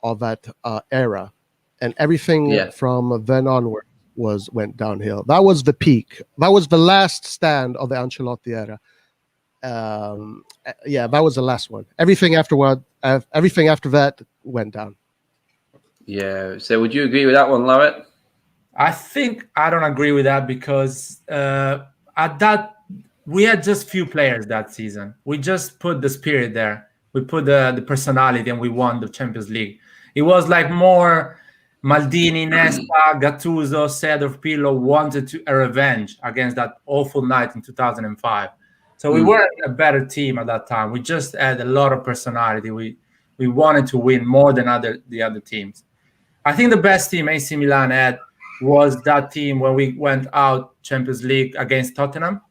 of that era, and everything from then onward went downhill. That was the peak. That was the last stand of the Ancelotti era. That was the last one. Everything after that went down. Yeah. So would you agree with that one, Larry? I think I don't agree with that because at that we had just few players that season. We just put the spirit there. We put the personality, and we won the Champions League. It was like more Maldini, Nesta, Gattuso, Seedorf, Pirlo wanted a revenge against that awful night in 2005. So we weren't a better team at that time. We just had a lot of personality. We wanted to win more than the other teams. I think the best team AC Milan had was that team when we went out Champions League against Tottenham.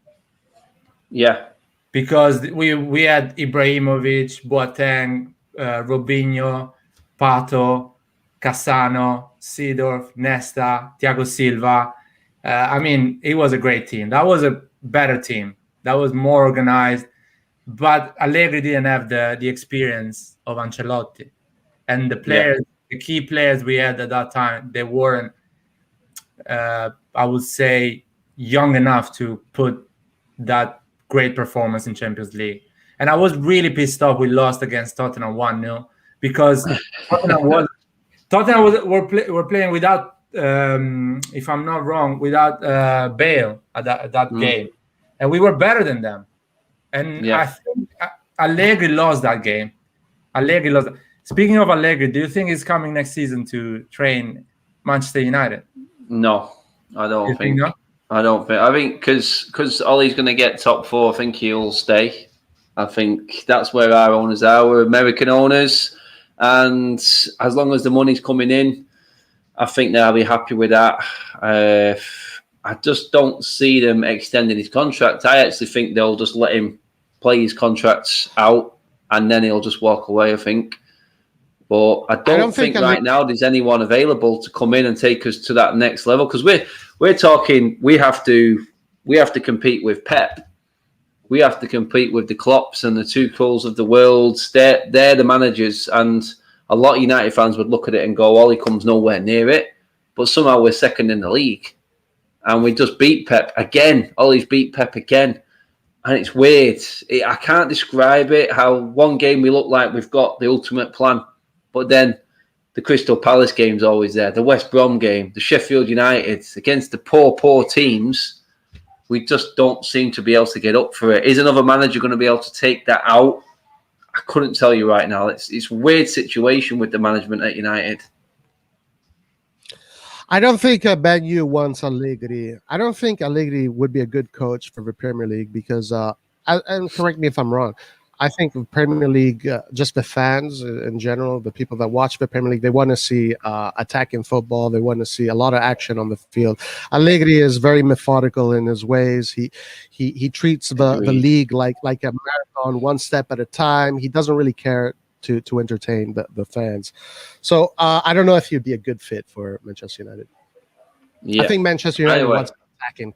Yeah. Because we had Ibrahimovic, Boateng, Robinho, Pato, Cassano, Seedorf, Nesta, Thiago Silva. I mean, it was a great team. That was a better team. That was more organized. But Allegri didn't have the experience of Ancelotti. And the players, the key players we had at that time, they weren't, I would say, young enough to put that great performance in Champions League. And I was really pissed off we lost against Tottenham 1-0 because Tottenham were playing without, if I'm not wrong, without Bale at that game. And we were better than them. And I think Allegri lost that game. Allegri lost. Speaking of Allegri, do you think he's coming next season to train Manchester United? No, I don't think. I don't think. I think because Ollie's going to get top 4, I think he'll stay. I think that's where our owners are. We're American owners. And as long as the money's coming in, I think they'll be happy with that. I just don't see them extending his contract. I actually think they'll just let him play his contracts out and then he'll just walk away, I think. But I don't think right now there's anyone available to come in and take us to that next level, because we're talking we have to compete with Pep. We have to compete with the Klopps and the Tuchels of the world. They're the managers, and a lot of United fans would look at it and go, "Well, he comes nowhere near it." But somehow we're second in the league, and we just beat Pep again. Ollie's beat Pep again, and it's weird. I can't describe it. How one game we look like we've got the ultimate plan, but then the Crystal Palace game's always there. The West Brom game, the Sheffield United against the poor teams. We just don't seem to be able to get up for it. Is another manager going to be able to take that out? I couldn't tell you right now. It's a weird situation with the management at United. I don't think Man U wants Allegri. I don't think Allegri would be a good coach for the Premier League because, and correct me if I'm wrong, I think the Premier League, just the fans in general, the people that watch the Premier League, they want to see attacking football. They want to see a lot of action on the field. Allegri is very methodical in his ways. He treats the league like a marathon, one step at a time. He doesn't really care to entertain the fans. So I don't know if he'd be a good fit for Manchester United. Yeah. I think Manchester United wants attacking.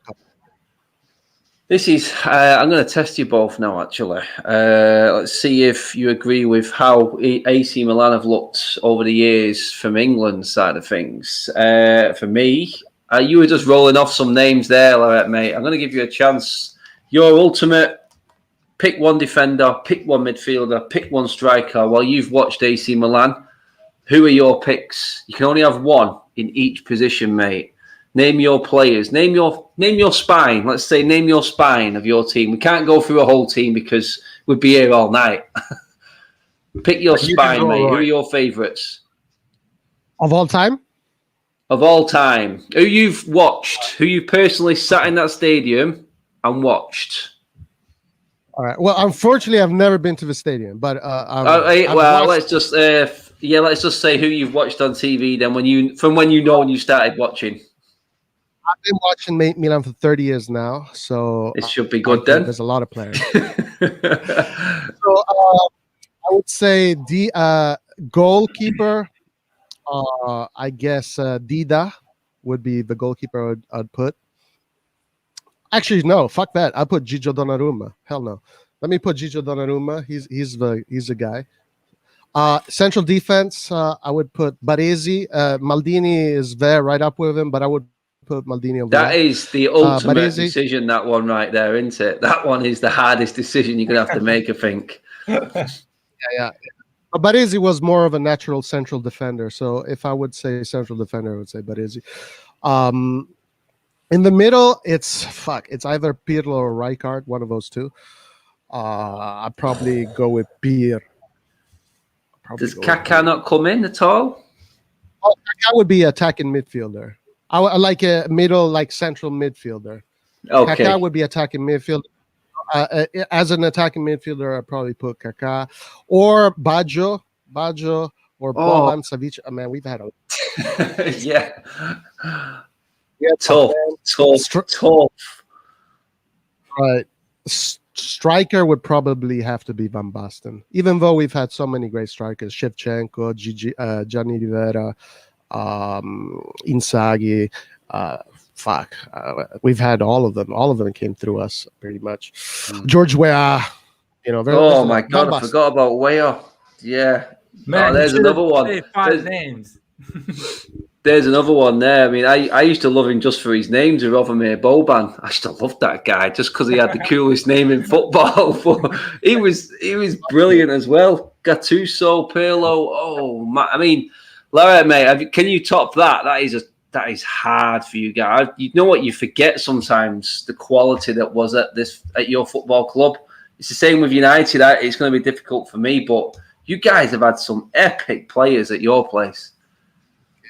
This is, I'm going to test you both now, actually. Let's see if you agree with how AC Milan have looked over the years from England's side of things. For me, you were just rolling off some names there, mate. I'm going to give you a chance. Your ultimate, pick one defender, pick one midfielder, pick one striker. While you've watched AC Milan, who are your picks? You can only have one in each position, mate. Name your players. Name your spine. Let's say name your spine of your team. We can't go through a whole team because we'd be here all night. Pick your spine, mate. Who are your favourites? Of all time? Of all time. Who you've watched. Who you personally sat in that stadium and watched. All right. Well, unfortunately, I've never been to the stadium, but let's just say who you've watched on TV. Then when you started watching. I've been watching Milan for 30 years now, so it should be good then. There's a lot of players. So I would say the goalkeeper. I guess Dida would be the goalkeeper I'd put. Actually, no, fuck that. I put Gigio Donnarumma. Hell no. Let me put Gigio Donnarumma. He's the guy. Central defense. I would put Baresi. Maldini is there right up with him, but I would put Maldini over That is the ultimate decision, that one right there, isn't it? That one is the hardest decision you're going to have to make, I think. Yeah. But Baresi was more of a natural central defender. So if I would say central defender, I would say Baresi. In the middle, it's either Pirlo or Rijkaard, one of those two. I'd probably go with Pier. Does Kaká not come in at all? Oh, Kaká would be attacking midfielder. I like a middle, like central midfielder. Okay. Kaká would be attacking midfielder. As an attacking midfielder, I'd probably put Kaká or Baggio or Boban Savic. Man, we've had a yeah, tough. Right. Striker would probably have to be Van Basten, even though we've had so many great strikers: Shevchenko, Gianni Rivera, Inzaghi. We've had all of them. All of them came through us pretty much. George Weah, oh my God, I forgot about Weah. Yeah, man, there's another one. Five names. There's another one there. I mean, I used to love him just for his name, Jaromir Boban. I used to love that guy just because he had the coolest name in football. But he was brilliant as well. Gattuso, Pirlo. Oh my! I mean, Larry, mate, can you top that? That is hard for you guys. You know what? You forget sometimes the quality that was at your football club. It's the same with United. It's going to be difficult for me, but you guys have had some epic players at your place.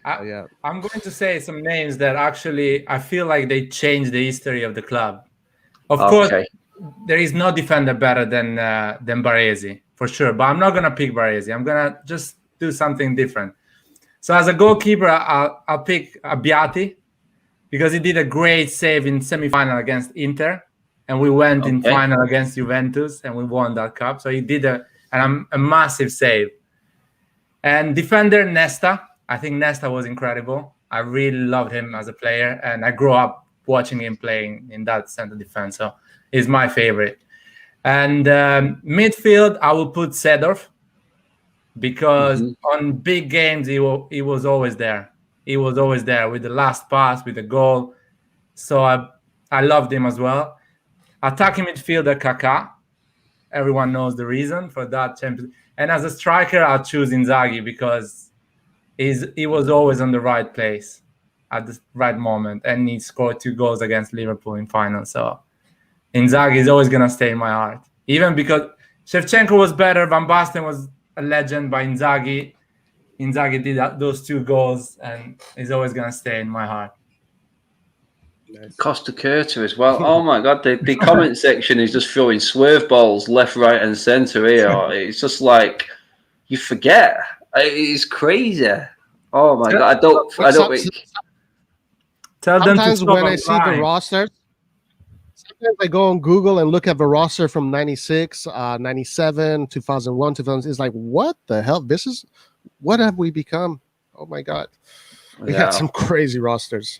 I'm going to say some names that actually I feel like they changed the history of the club. Of course, there is no defender better than Baresi, for sure. But I'm not going to pick Baresi. I'm going to just do something different. So as a goalkeeper, I'll pick Abbiati because he did a great save in semi-final against Inter. And we went in final against Juventus and we won that cup. So he did a massive save. And defender Nesta. I think Nesta was incredible. I really loved him as a player, and I grew up watching him playing in that center defense. So he's my favorite. And midfield, I will put Seedorf, because on big games he was always there. He was always there with the last pass, with the goal. So I loved him as well. Attacking midfielder Kaká. Everyone knows the reason for that champion. And as a striker, I'll choose Inzaghi, because he was always on the right place at the right moment, and he scored 2 goals against Liverpool in final. So Inzaghi is always gonna stay in my heart, even because Shevchenko was better, Van Basten was a legend, but Inzaghi did those 2 goals, and he's always gonna stay in my heart. Nice. Costa Curta as well. Oh my God, the comment section is just throwing swerve balls left, right, and centre here. It's just like you forget. It's crazy. Oh my God, I don't. Tell them to sometimes stop when I see the rosters, sometimes I go on Google and look at the roster from 96, 97, 2001, 2000. It's like, what the hell? What have we become? Oh my God, we had some crazy rosters.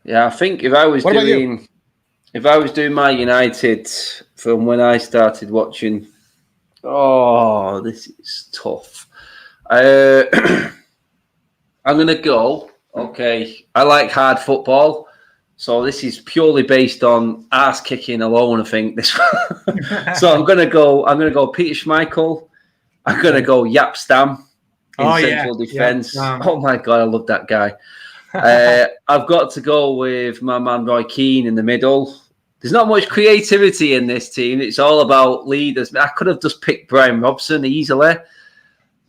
Yeah, I think if I was doing my United from when I started watching, this is tough. I'm gonna go. Okay, I like hard football, so this is purely based on ass kicking alone. I think this. So I'm gonna go Peter Schmeichel. I'm gonna go Jaap Stam in central defence. Oh my God, I love that guy. I've got to go with my man Roy Keane in the middle. There's not much creativity in this team. It's all about leaders. I could have just picked Brian Robson easily,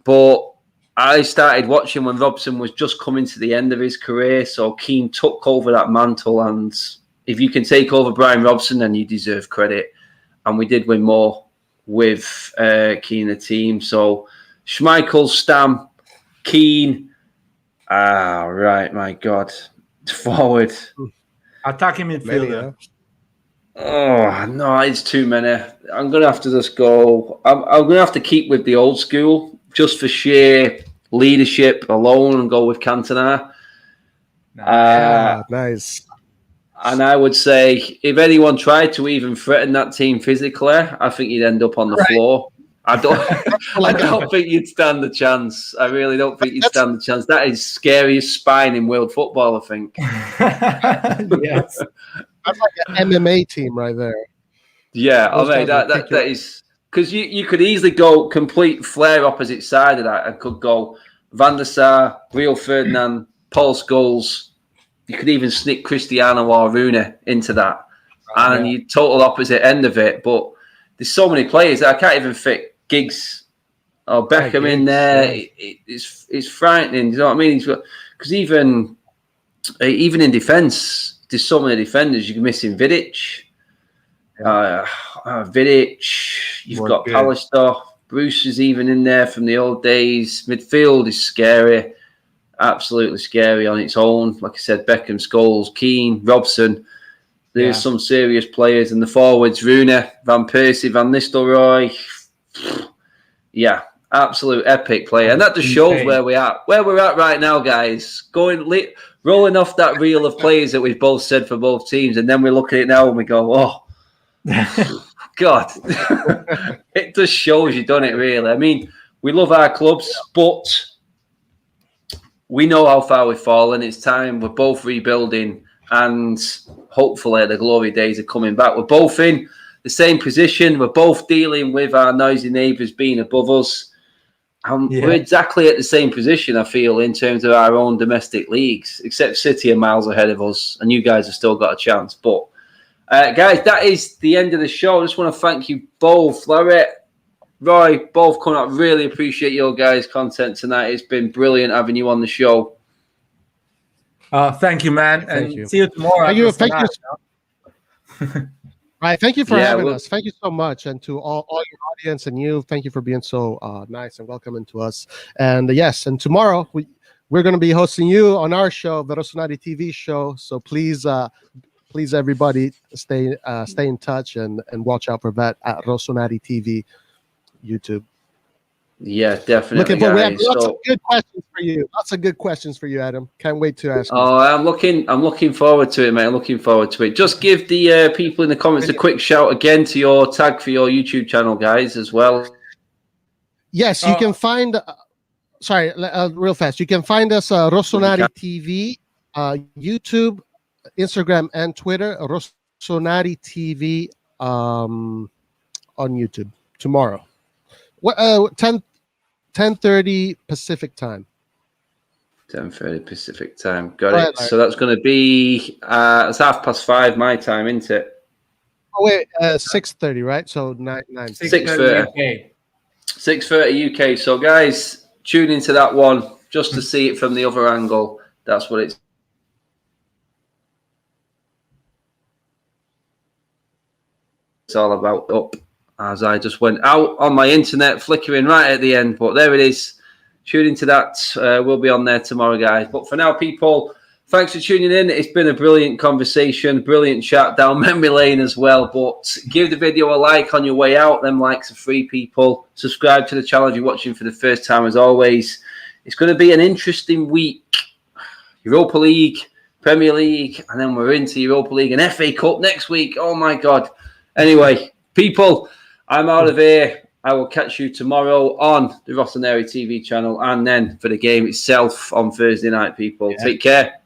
but I started watching when Robson was just coming to the end of his career. So Keane took over that mantle, and if you can take over Brian Robson, then you deserve credit. And we did win more with Keane in the team. So Schmeichel, Stam, Keane. Right, my God. Forward. Attacking midfielder. Oh, no, it's too many. I'm going to have to just go. I'm going to have to keep with the old school just for sheer leadership alone and go with Cantona. Nice. And I would say if anyone tried to even threaten that team physically, I think you'd end up on the floor. I don't think you'd stand a chance. I really don't think you'd stand a chance. That is scariest spine in world football, I think. Yes. That's like an MMA team right there. Yeah, I mean, that is because you could easily go complete flare opposite side of that. I could go Van der Sar, Rio Ferdinand, Paul Scholes. You could even sneak Cristiano or Rooney into that, and you total opposite end of it. But there's so many players that I can't even fit Giggs or Beckham in there. Yeah. It's frightening. You know what I mean? Because even in defence, there's so many defenders. You're missing Vidic. You've got Pallister. Bruce is even in there from the old days. Midfield is scary, absolutely scary on its own. Like I said, Beckham, Scholes, Keane, Robson. There's some serious players in the forwards. Rooney, Van Persie, Van Nistelrooy. Yeah, absolute epic player. And that just shows where we're at right now, guys. Rolling off that reel of players that we've both said for both teams, and then we look at it now and we go, oh, God. It just shows you done it, really. I mean, we love our clubs, but we know how far we've fallen. It's time. We're both rebuilding, and hopefully the glory days are coming back. We're both in the same position. We're both dealing with our noisy neighbours being above us. We're exactly at the same position, I feel, in terms of our own domestic leagues, except City are miles ahead of us, and you guys have still got a chance. But, guys, that is the end of the show. I just want to thank you both. Larry, Roy, both coming up. Really appreciate your guys' content tonight. It's been brilliant having you on the show. Thank you, man. Thank you. See you tomorrow. Thank you. Right, thank you for having us. Thank you so much, and to all your audience and you, thank you for being so nice and welcoming to us. And yes, and tomorrow we're going to be hosting you on our show, the Rossoneri TV show. So please, everybody, stay in touch and watch out for that at Rossoneri TV YouTube. Yeah, definitely. Looking forward. We have Guys. lots of good questions for you. Lots of good questions for you, Adam. Can't wait to ask you. Oh, I'm looking forward to it, mate. I'm looking forward to it. Just give the people in the comments a quick shout again to your tag for your YouTube channel, guys, as well. Yes, you can find. Sorry, real fast. You can find us Rossoneri TV, YouTube, Instagram, and Twitter. Rossoneri TV on YouTube tomorrow. What 10:30 Pacific time. 10:30 Pacific time. Got it. So that's going to be it's 5:30 my time, isn't it? Oh wait, 6:30, right? So 6:30 UK. 6:30 UK. So guys, tune into that one just to see it from the other angle. That's what it's all about. Up as I just went out on my internet, flickering right at the end, but there it is. Tune into that. We'll be on there tomorrow, guys. But for now, people, thanks for tuning in. It's been a brilliant conversation, brilliant chat down memory lane as well. But give the video a like on your way out. Them likes are free, people. Subscribe to the channel if you're watching for the first time, as always. It's going to be an interesting week. Europa League, Premier League, and then we're into Europa League and FA Cup next week. Oh, my God. Anyway, people, I'm out of here. I will catch you tomorrow on the Rossoneri TV channel and then for the game itself on Thursday night, people. Yeah. Take care.